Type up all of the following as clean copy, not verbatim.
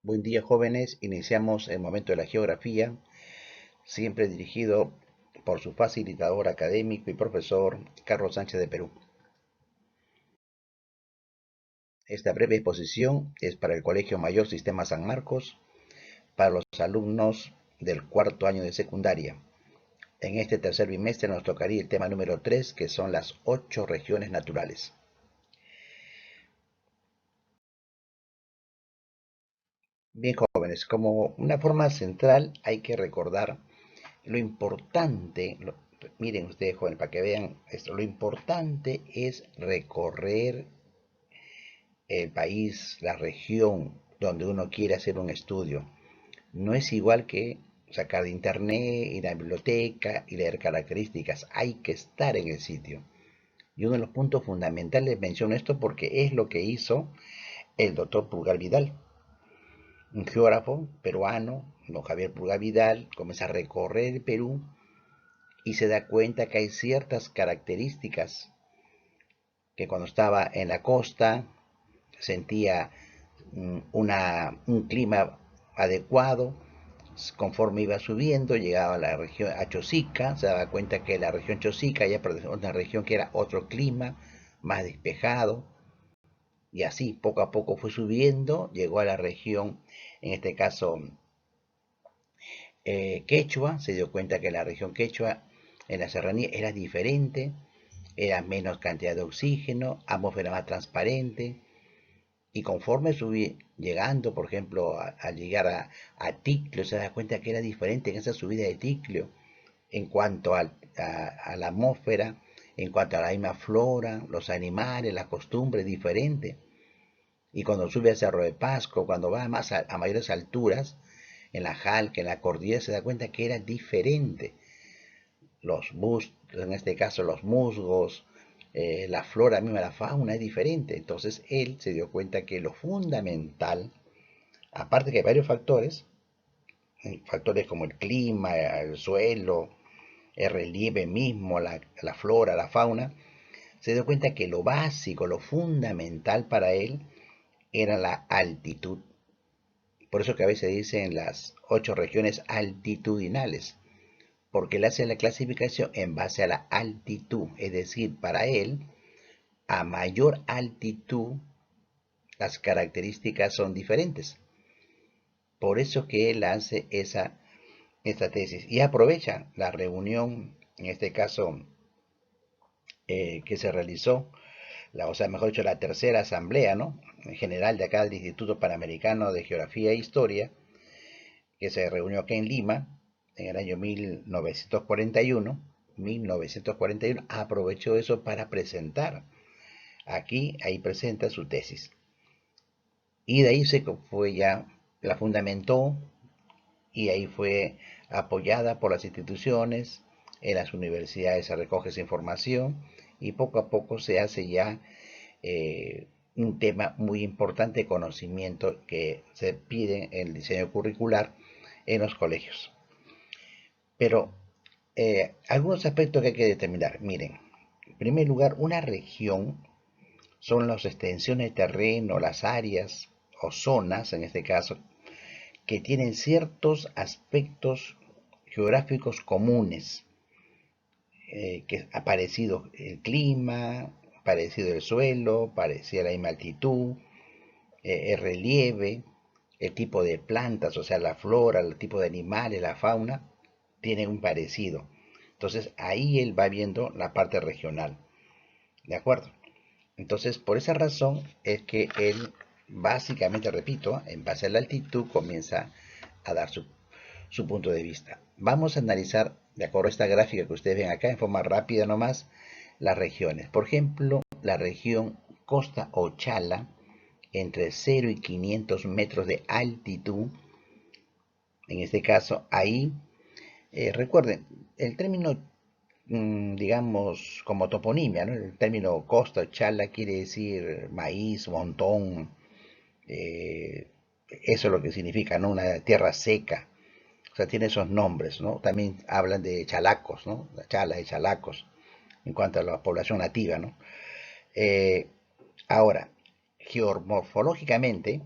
Buen día, jóvenes. Iniciamos el momento de la geografía, siempre dirigido por su facilitador académico y profesor Carlos Sánchez de Perú. Esta breve exposición es para el Colegio Mayor Sistema San Marcos, para los alumnos del cuarto año de secundaria. En este tercer bimestre nos tocaría el tema número 3, que son las 8 regiones naturales. Bien, jóvenes, como una forma central hay que recordar lo importante, miren ustedes, jóvenes, para que vean esto, lo importante es recorrer el país, la región donde uno quiere hacer un estudio. No es igual que sacar de internet, ir a la biblioteca y leer características. Hay que estar en el sitio. Y uno de los puntos fundamentales menciono esto porque es lo que hizo el doctor Pulgar Vidal, un geógrafo peruano, don Javier Pulgar Vidal, comienza a recorrer el Perú y se da cuenta que hay ciertas características que cuando estaba en la costa sentía un clima adecuado. Conforme iba subiendo, llegaba a la región a Chosica, se daba cuenta que la región Chosica ya pertenecía a una región que era otro clima, más despejado, y así poco a poco fue subiendo, llegó a la región, en este caso Quechua, se dio cuenta que la región Quechua en la serranía era diferente, era menos cantidad de oxígeno, atmósfera más transparente, y conforme subí llegando, por ejemplo, al llegar a Ticlio, se da cuenta que era diferente en esa subida de Ticlio, en cuanto a la atmósfera, en cuanto a la misma flora, los animales, las costumbres, diferente. Y cuando sube al Cerro de Pasco, cuando va más a mayores alturas, en la Jalca, en la cordillera, se da cuenta que era diferente. En este caso los musgos, la flora misma, la fauna es diferente. Entonces él se dio cuenta que lo fundamental, aparte que hay varios factores, factores como el clima, el suelo, el relieve mismo, la flora, la fauna, se dio cuenta que lo básico, lo fundamental para él era la altitud. Por eso que a veces dicen las 8 regiones altitudinales, porque él hace la clasificación en base a la altitud, es decir, para él, a mayor altitud, las características son diferentes. Por eso que él hace esta tesis y aprovecha la reunión, en este caso, que se realizó, o sea, mejor dicho, la tercera asamblea, ¿no? En general de acá del Instituto Panamericano de Geografía e Historia, que se reunió acá en Lima en el año 1941, aprovechó eso para presentar. Ahí presenta su tesis. Y de ahí se fue ya, la fundamentó y ahí fue apoyada por las instituciones, en las universidades se recoge esa información y poco a poco se hace ya un tema muy importante de conocimiento que se pide en el diseño curricular en los colegios. Pero algunos aspectos que hay que determinar. Miren, en primer lugar, una región son las extensiones de terreno, las áreas o zonas, en este caso, que tienen ciertos aspectos geográficos comunes, que ha parecido el clima, parecido el suelo, parecida la misma altitud, el relieve, el tipo de plantas, o sea, la flora, el tipo de animales, la fauna, tienen un parecido. Entonces ahí él va viendo la parte regional, ¿de acuerdo? Entonces por esa razón es que él básicamente, repito, en base a la altitud comienza a dar su punto de vista. Vamos a analizar, de acuerdo a esta gráfica que ustedes ven acá, en forma rápida nomás, las regiones. Por ejemplo, la región Costa Ochala, entre 0 y 500 metros de altitud. En este caso, ahí, recuerden, el término, digamos, como toponimia, ¿no? El término Costa Ochala quiere decir maíz, montón, eso es lo que significa, ¿no? Una tierra seca. O sea, tiene esos nombres, ¿no? También hablan de chalacos, ¿no? La chala de chalacos, en cuanto a la población nativa, ¿no? Eh, Ahora, geomorfológicamente,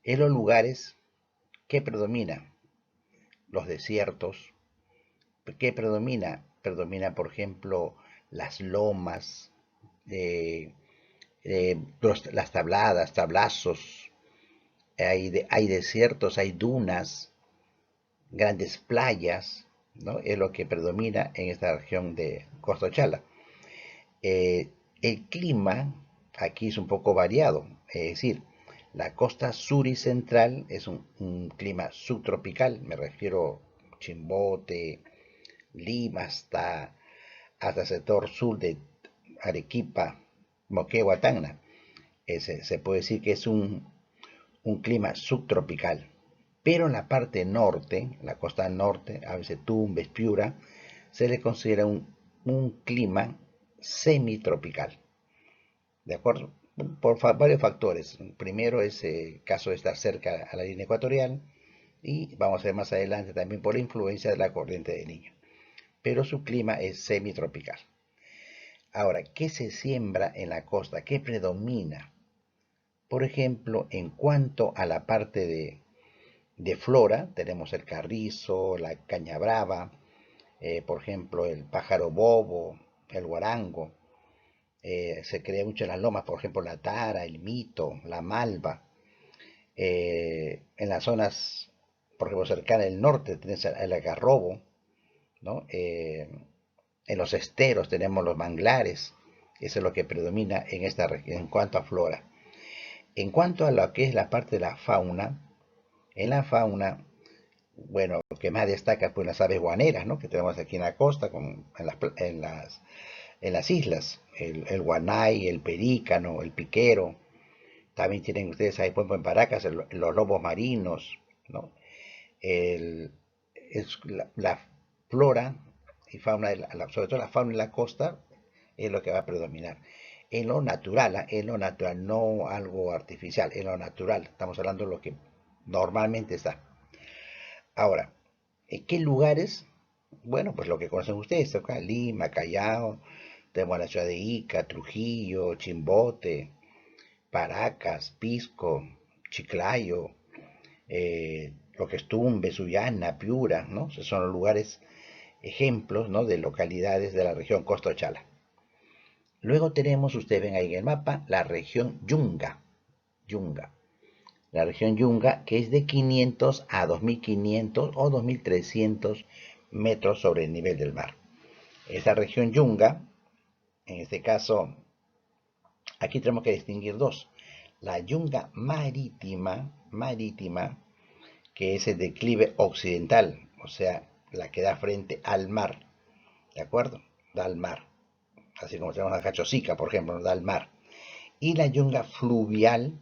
En los lugares, ¿qué predomina? Los desiertos. ¿Qué predomina? Predomina, por ejemplo, las lomas, eh, las tabladas, tablazos, hay desiertos, hay dunas, grandes playas, ¿no? Es lo que predomina en esta región de Costa Ochala. El clima aquí es un poco variado, es decir, la costa sur y central es un clima subtropical, me refiero Chimbote, Lima hasta el sector sur de Arequipa, Moquegua, Tacna. Se puede decir que es un clima subtropical. Pero en la parte norte, la costa norte, a veces Tumbes, Piura, se le considera un clima semitropical. ¿De acuerdo? Por varios factores. Primero es el caso de estar cerca a la línea ecuatorial y vamos a ver más adelante también por la influencia de la corriente de Niño. Pero su clima es semitropical. Ahora, ¿qué se siembra en la costa? ¿Qué predomina? Por ejemplo, en cuanto a la parte de flora, tenemos el carrizo, la caña brava, por ejemplo, el pájaro bobo, el guarango. Se crea mucho en las lomas, por ejemplo, la tara, el mito, la malva. En las zonas, por ejemplo, cercanas al norte, tenemos el algarrobo, ¿no? En los esteros tenemos los manglares. Eso es lo que predomina en esta región en cuanto a flora. En cuanto a lo que es la parte de la fauna, en la fauna, bueno, lo que más destaca pues las aves guaneras, ¿no? Que tenemos aquí en la costa, en las islas, el guanay, el perícano, el piquero. También tienen ustedes ahí, por ejemplo, en Paracas, los lobos marinos, ¿no? El, la flora y fauna, sobre todo la fauna en la costa, es lo que va a predominar. En lo natural, no algo artificial, en lo natural. Estamos hablando de lo que normalmente está. Ahora, ¿en qué lugares? Bueno, pues lo que conocen ustedes, acá, Lima, Callao, tenemos la ciudad de Ica, Trujillo, Chimbote, Paracas, Pisco, Chiclayo, lo que es Tumbes, Sullana, Piura, ¿no? Esos son los lugares, ejemplos, ¿no? De localidades de la región Costa Ochala. Luego tenemos, ustedes ven ahí en el mapa, la región Yunga. Yunga. La región Yunga, que es de 500 a 2500 o 2300 metros sobre el nivel del mar. Esta región Yunga, en este caso, aquí tenemos que distinguir dos. La Yunga marítima, que es el declive occidental, o sea, la que da frente al mar, ¿de acuerdo? Da al mar, así como tenemos la Cachosica, por ejemplo, da al mar. Y la Yunga fluvial,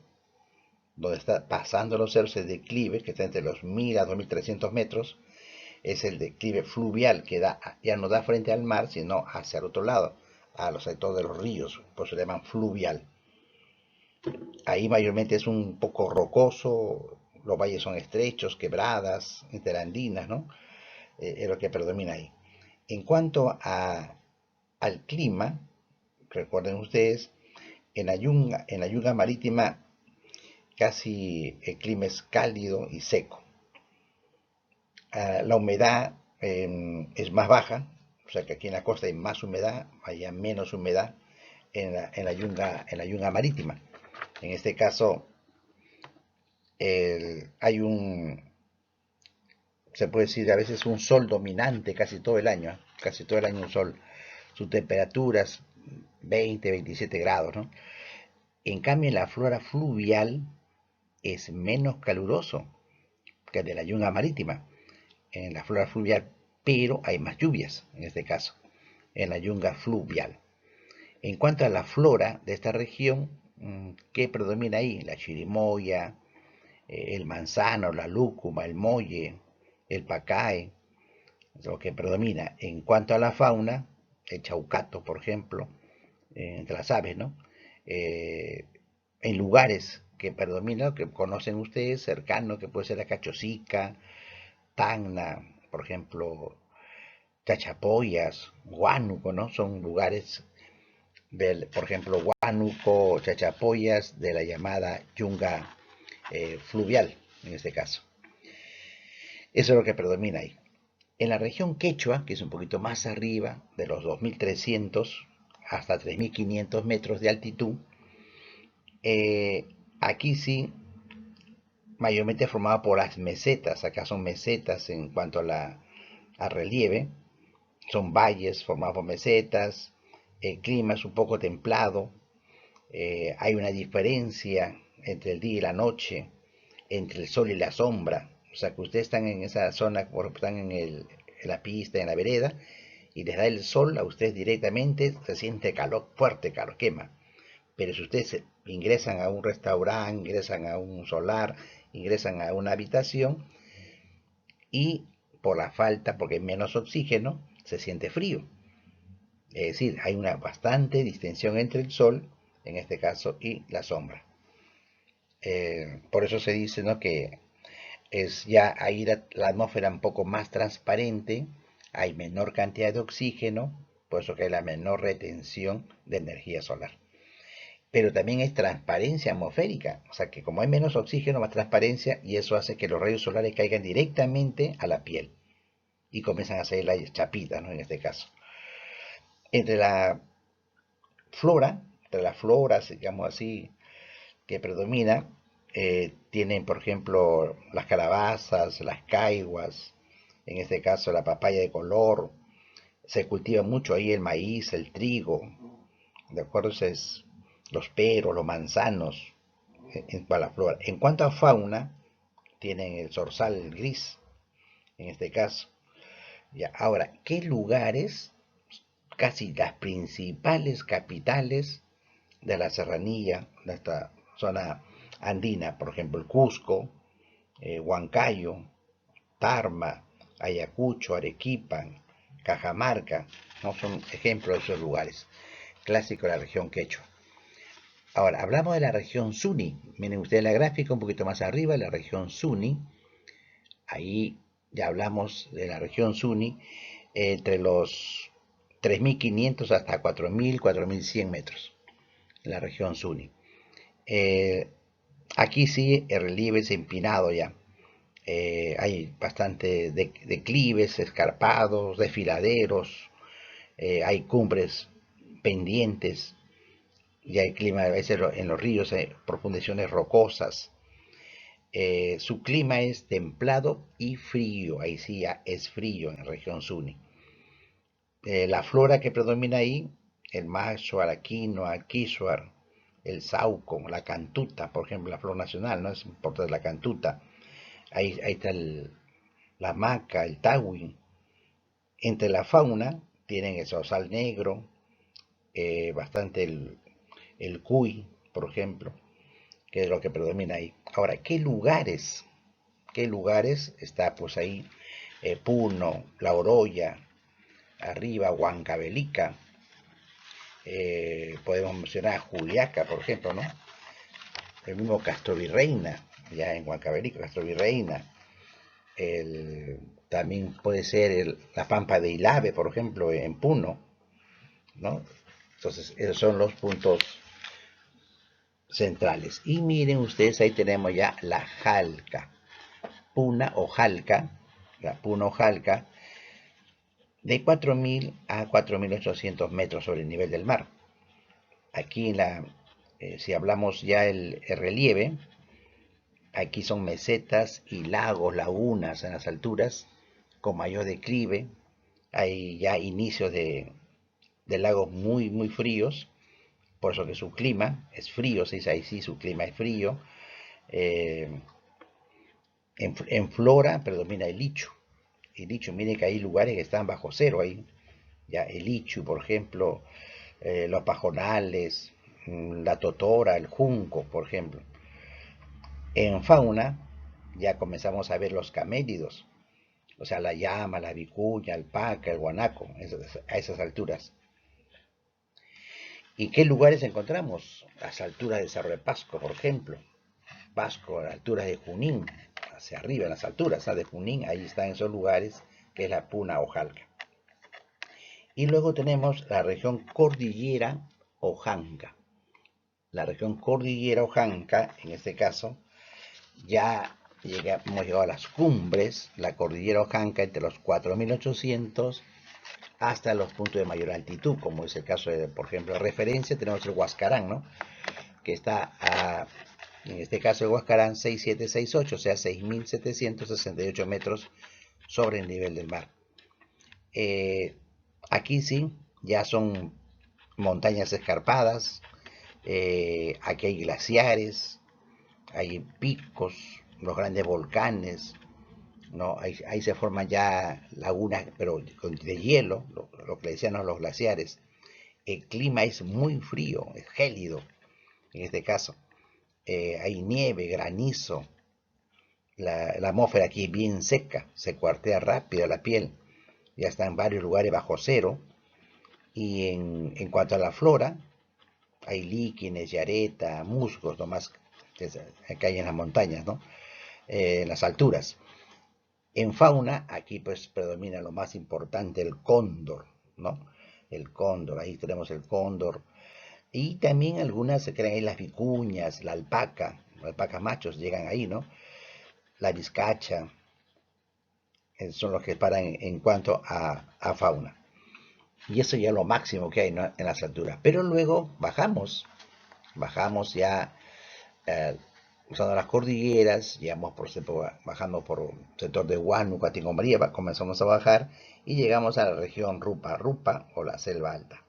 donde está pasando los cerros, el declive, que está entre los 1000 a 2300 metros, es el declive fluvial que ya no da frente al mar, sino hacia el otro lado, a los sectores de los ríos, por eso se llaman fluvial. Ahí mayormente es un poco rocoso, los valles son estrechos, quebradas, interandinas, ¿no? Es lo que predomina ahí. En cuanto al clima, recuerden ustedes, en la yunga marítima casi el clima es cálido y seco. La humedad es más baja, o sea que aquí en la costa hay más humedad, allá menos humedad en la yunga marítima. En este caso hay se puede decir a veces un sol dominante casi todo el año, casi todo el año un sol. Sus temperaturas 20, 27 grados, ¿no? En cambio, en la flora fluvial es menos caluroso que de la yunga marítima. En la flora fluvial, pero hay más lluvias, en este caso, en la yunga fluvial. En cuanto a la flora de esta región, ¿qué predomina ahí? La chirimoya, el manzano, la lúcuma, el molle, el pacae, es lo que predomina. En cuanto a la fauna, el chaucato, por ejemplo, entre las aves, ¿no? En lugares que predominan, que conocen ustedes, cercanos, que puede ser la Cachosica, Tacna, por ejemplo, Chachapoyas, Huánuco, ¿no? Son lugares por ejemplo, Huánuco, Chachapoyas, de la llamada Yunga fluvial, en este caso. Eso es lo que predomina ahí. En la región Quechua, que es un poquito más arriba, de los 2.300 hasta 3.500 metros de altitud, aquí sí, mayormente formada por las mesetas. Acá son mesetas en cuanto al relieve, son valles formados por mesetas, el clima es un poco templado, hay una diferencia entre el día y la noche, entre el sol y la sombra. O sea que ustedes están en esa zona, están en la pista, en la vereda, y les da el sol a ustedes directamente, se siente calor, fuerte calor, quema. Pero si ustedes ingresan a un restaurante, ingresan a un solar, ingresan a una habitación, y por la falta, porque hay menos oxígeno, se siente frío. Es decir, hay una bastante distinción entre el sol, en este caso, y la sombra. Por eso se dice, ¿no?, que es ya ahí la atmósfera un poco más transparente, hay menor cantidad de oxígeno, por eso que hay la menor retención de energía solar. Pero también hay transparencia atmosférica, o sea que como hay menos oxígeno, más transparencia, y eso hace que los rayos solares caigan directamente a la piel y comienzan a hacer las chapitas, ¿no?, en este caso. Entre la entre las floras, digamos así, que predomina, tienen, por ejemplo, las calabazas, las caiguas, en este caso la papaya de color, se cultiva mucho ahí el maíz, el trigo, ¿de acuerdo? Es los peros, los manzanos, para la flora. En cuanto a fauna, tienen el zorzal gris, en este caso. Ya, ahora, ¿qué lugares, casi las principales capitales de la serranía, de esta zona andina, por ejemplo, el Cusco, Huancayo, Tarma, Ayacucho, Arequipa, Cajamarca, no son ejemplos de esos lugares clásicos de la región quechua? Ahora, hablamos de la región Suni. Miren ustedes la gráfica un poquito más arriba, la región Suni. Ahí ya hablamos de la región Suni, entre los 3.500 hasta 4.000, 4.100 metros, en la región Suni. Aquí sí el relieve es empinado ya. Hay bastante declives, escarpados, desfiladeros, hay cumbres pendientes, y hay clima a veces en los ríos, hay profundizaciones rocosas. Su clima es templado y frío, ahí sí ya es frío en la región Suni. La flora que predomina ahí, el macho, la quinoa, quisuar, el sauco, la cantuta, por ejemplo, la flor nacional, ¿no? Es importante la cantuta. Ahí está la maca, el tawin. Entre la fauna tienen el zorzal negro, bastante el cuy, por ejemplo, que es lo que predomina ahí. Ahora, ¿qué lugares? ¿Qué lugares está pues ahí? Puno, La Oroya, arriba Huancavelica, podemos mencionar Juliaca, por ejemplo, ¿no? El mismo Castro Virreina, ya en Huancavelica, Castro Virreina. También puede ser la Pampa de Ilave, por ejemplo, en Puno, ¿no? Entonces, esos son los puntos centrales. Y miren ustedes, ahí tenemos ya la Jalca, Puna o Jalca, la Puna o Jalca, de 4.000 a 4.800 metros sobre el nivel del mar. Aquí si hablamos ya el relieve, aquí son mesetas y lagos, lagunas en las alturas, con mayor declive. Hay ya inicios de lagos muy, muy fríos, por eso que su clima es frío, se dice ahí sí, su clima es frío. En flora predomina el lichu. El lichu, miren que hay lugares que están bajo cero ahí. Ya el lichu, por ejemplo, los pajonales, la totora, el junco, por ejemplo. En fauna ya comenzamos a ver los camélidos, o sea, la llama, la vicuña, el paca, el guanaco, a esas alturas. ¿Y qué lugares encontramos? Las alturas de Cerro de Pasco, por ejemplo. Pasco, a las alturas de Junín, hacia arriba, en las alturas de Junín, ahí están esos lugares, que es la Puna o Jalca. Y luego tenemos la región cordillera o Janca. La región cordillera o Janca, en este caso, ya hemos llegado a las cumbres, la cordillera Ojanca entre los 4.800 hasta los puntos de mayor altitud, como es el caso de, por ejemplo, de referencia tenemos el Huascarán, ¿no? Que está en este caso el Huascarán 6768, o sea 6.768 metros sobre el nivel del mar. Aquí sí, ya son montañas escarpadas, aquí hay glaciares, hay picos, los grandes volcanes, ¿no? Ahí se forman ya lagunas, pero de hielo, lo que le decían los glaciares. El clima es muy frío, es gélido en este caso. Hay nieve, granizo, la atmósfera aquí es bien seca, se cuartea rápido la piel, ya está en varios lugares bajo cero. Y en cuanto a la flora, hay líquenes, yareta, musgos, nomás que hay en las montañas, ¿no? En las alturas. En fauna, aquí pues predomina lo más importante, el cóndor, ¿no? El cóndor, ahí tenemos el cóndor. Y también algunas se creen ahí las vicuñas, la alpaca, los alpacas machos llegan ahí, ¿no? La vizcacha, son los que paran en cuanto a fauna. Y eso ya es lo máximo que hay, ¿no? En las alturas. Pero luego bajamos ya usando las cordilleras, llegamos bajando por el sector de Huánuco, María, comenzamos a bajar y llegamos a la región Rupa Rupa o la selva alta.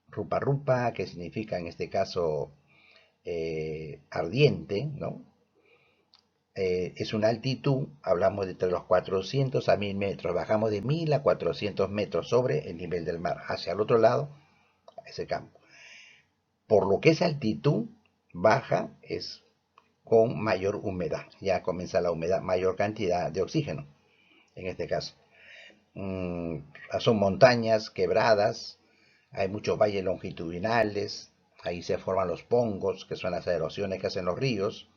Rupa Rupa, que significa en este caso ardiente, ¿no? Es una altitud, hablamos de entre los 400 a 1000 metros, bajamos de 1000 a 400 metros sobre el nivel del mar, hacia el otro lado, ese campo. Por lo que esa altitud baja es con mayor humedad, ya comienza la humedad, mayor cantidad de oxígeno, en este caso. Son montañas quebradas, hay muchos valles longitudinales, ahí se forman los pongos, que son las erosiones que hacen los ríos,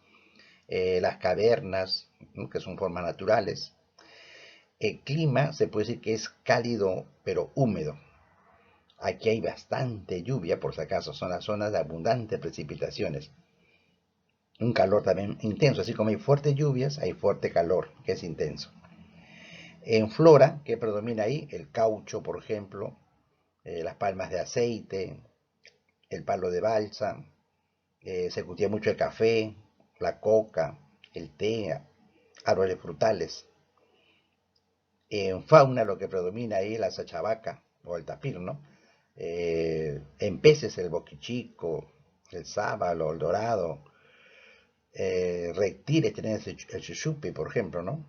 las cavernas, ¿no? Que son formas naturales. El clima se puede decir que es cálido pero húmedo. Aquí hay bastante lluvia, por si acaso, son las zonas de abundantes precipitaciones. Un calor también intenso, así como hay fuertes lluvias, hay fuerte calor, que es intenso. En flora, ¿qué predomina ahí? El caucho, por ejemplo, las palmas de aceite, el palo de balsa, se cultiva mucho el café, la coca, el té, árboles frutales. En fauna lo que predomina ahí es la sachabaca o el tapir, ¿no? En peces el boquichico, el sábalo, el dorado. Reptiles tenés el chuchupi, por ejemplo, ¿no?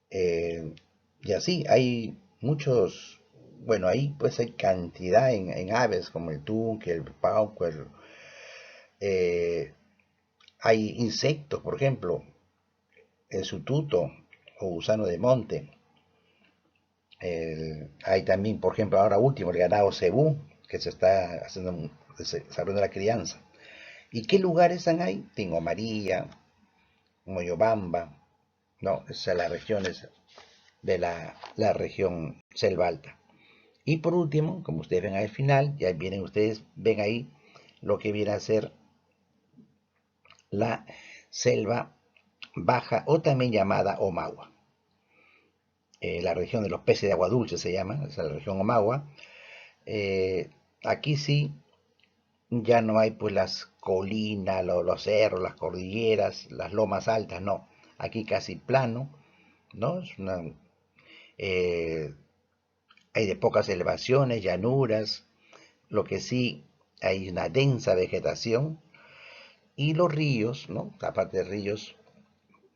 Y así hay muchos, bueno, ahí pues hay cantidad en aves como el tunque, el pauco, eh, hay insectos, por ejemplo, el sututo o gusano de monte. Hay también, por ejemplo, ahora último, el ganado cebú, que se está haciendo, desarrollando la crianza. ¿Y qué lugares están ahí? Tingo María, Moyobamba, no, esas son las regiones de la región selva alta. Y por último, como ustedes ven al final, ya vienen ustedes, ven ahí lo que viene a ser la selva baja o también llamada Omagua. La región de los peces de agua dulce se llama, es la región Omagua. Aquí sí ya no hay pues las colinas, los cerros, las cordilleras, las lomas altas, no. Aquí casi plano, ¿no? Eh, hay de pocas elevaciones, llanuras, lo que sí hay una densa vegetación y los ríos, ¿no? Aparte de ríos,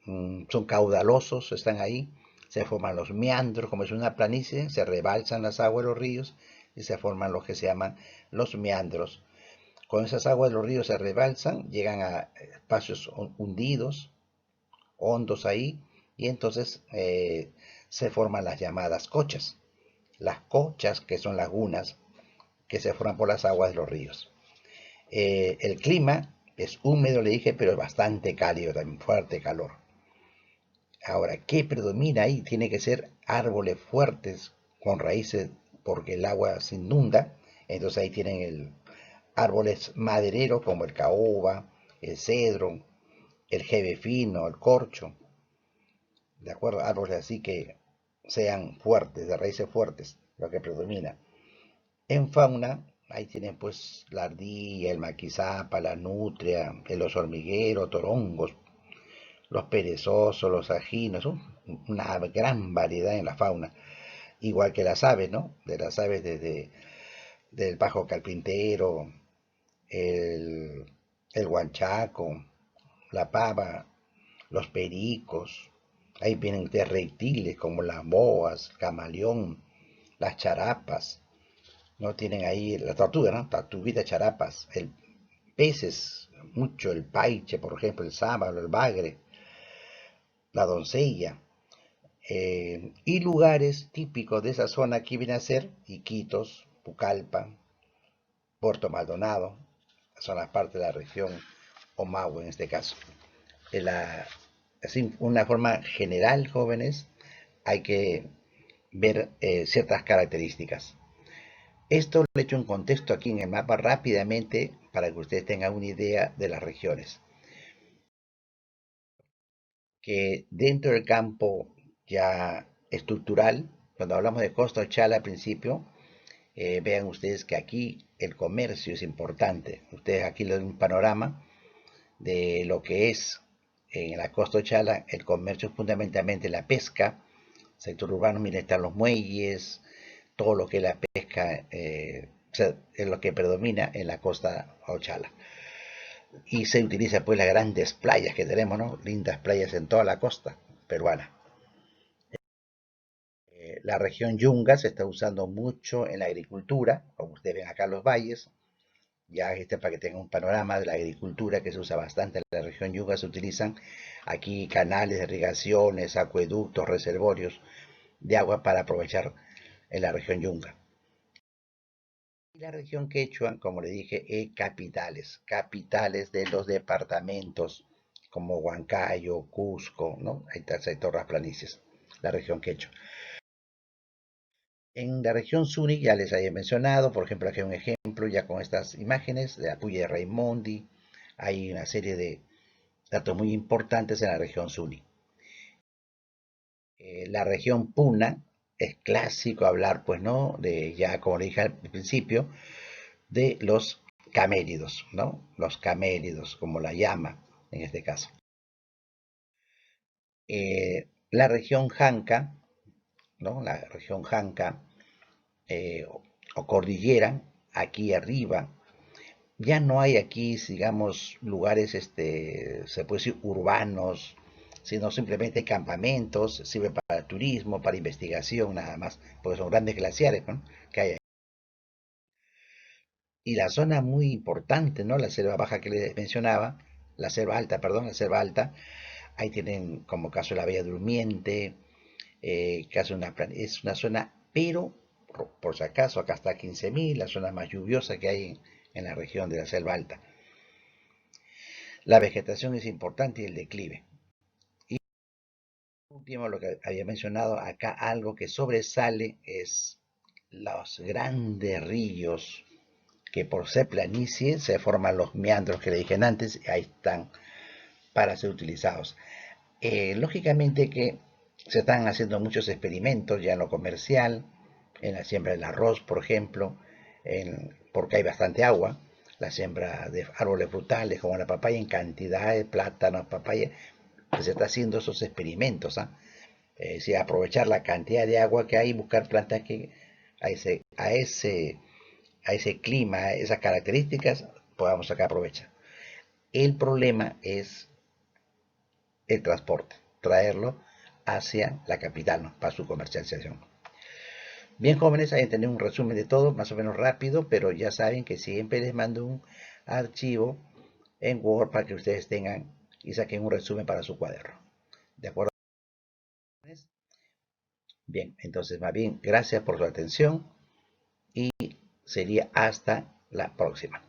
son caudalosos, están ahí, se forman los meandros, como es una planicie, se rebalsan las aguas de los ríos y se forman lo que se llaman los meandros. Con esas aguas de los ríos se rebalsan, llegan a espacios hundidos, hondos ahí, y entonces se forman las llamadas cochas. Las cochas, que son lagunas, que se forman por las aguas de los ríos. El clima es húmedo, le dije, pero es bastante cálido, también fuerte calor. Ahora, ¿qué predomina ahí? Tiene que ser árboles fuertes con raíces porque el agua se inunda. Entonces ahí tienen árboles madereros como el caoba, el cedro, el jeve fino, el corcho, ¿de acuerdo? Árboles así que sean fuertes, de raíces fuertes, lo que predomina. En fauna, ahí tienen pues la ardilla, el maquizapa, la nutria, el oso hormiguero, torongos, los perezosos, los ajinos, una gran variedad en la fauna, igual que las aves, ¿no? De las aves desde del pajo carpintero, el, el guanchaco, la pava, los pericos, ahí vienen ustedes reptiles como las boas, camaleón, las charapas, ¿no? Tienen ahí la tortuga, ¿no? Tortuguita, charapas, el peces, mucho el paiche, por ejemplo, el sábalo, el bagre, la doncella, y lugares típicos de esa zona que viene a ser Iquitos, Pucallpa, Puerto Maldonado, son las partes de la región Omagua en este caso. Así, una forma general, jóvenes, hay que ver ciertas características. Esto lo he hecho un contexto aquí en el mapa rápidamente para que ustedes tengan una idea de las regiones. Que dentro del campo ya estructural, cuando hablamos de Costa Ochala al principio, vean ustedes que aquí el comercio es importante. Ustedes aquí les doy un panorama de lo que es en la Costa Ochala el comercio, fundamentalmente la pesca, sector urbano, miren, están los muelles, todo lo que es la pesca, es lo que predomina en la Costa Ochala. Y se utiliza pues las grandes playas que tenemos, ¿no? Lindas playas en toda la costa peruana. La región Yunga se está usando mucho en la agricultura, como ustedes ven acá en los valles. Ya para que tengan un panorama de la agricultura que se usa bastante en la región Yunga, se utilizan aquí canales de irrigaciones, acueductos, reservorios de agua para aprovechar en la región Yunga. Y la región Quechua, como le dije, capitales, capitales de los departamentos como Huancayo, Cusco, ¿no? Ahí está el sector las planicies, la región Quechua. En la región Suni ya les había mencionado, por ejemplo, aquí hay un ejemplo ya con estas imágenes de la Puya de Raimondi. Hay una serie de datos muy importantes en la región Suni. La región Puna es clásico hablar, pues, ¿no? De ya, como le dije al principio, de los caméridos, ¿no? Los caméridos, como la llama en este caso. La región Janca, ¿no? La región Janca o cordillera, aquí arriba, ya no hay aquí, digamos, lugares, se puede decir, urbanos, sino simplemente campamentos, sirve para turismo, para investigación, nada más, porque son grandes glaciares, ¿no? Que hay. Y la zona muy importante, ¿no? La selva baja que les mencionaba, la selva alta, perdón, la selva alta, ahí tienen como caso la Bella Durmiente, es una zona, pero por si acaso, acá está 15.000, la zona más lluviosa que hay en la región de la selva alta. La vegetación es importante y el declive. Y por último, lo que había mencionado acá, algo que sobresale es los grandes ríos que por ser planicie se forman los meandros que le dije antes, y ahí están para ser utilizados. Lógicamente que se están haciendo muchos experimentos ya en lo comercial, en la siembra del arroz, por ejemplo, porque hay bastante agua, la siembra de árboles frutales como la papaya en cantidad de plátanos, papaya, pues se está haciendo esos experimentos, ¿ah? Sí, aprovechar la cantidad de agua que hay y buscar plantas que a ese clima, a esas características, podamos sacar provecho. El problema es el transporte, traerlo hacia la capital, ¿no? Para su comercialización. Bien, jóvenes, ahí tener un resumen de todo, más o menos rápido, pero ya saben que siempre les mando un archivo en Word para que ustedes tengan y saquen un resumen para su cuaderno. ¿De acuerdo? Bien, entonces más bien, gracias por su atención y sería hasta la próxima.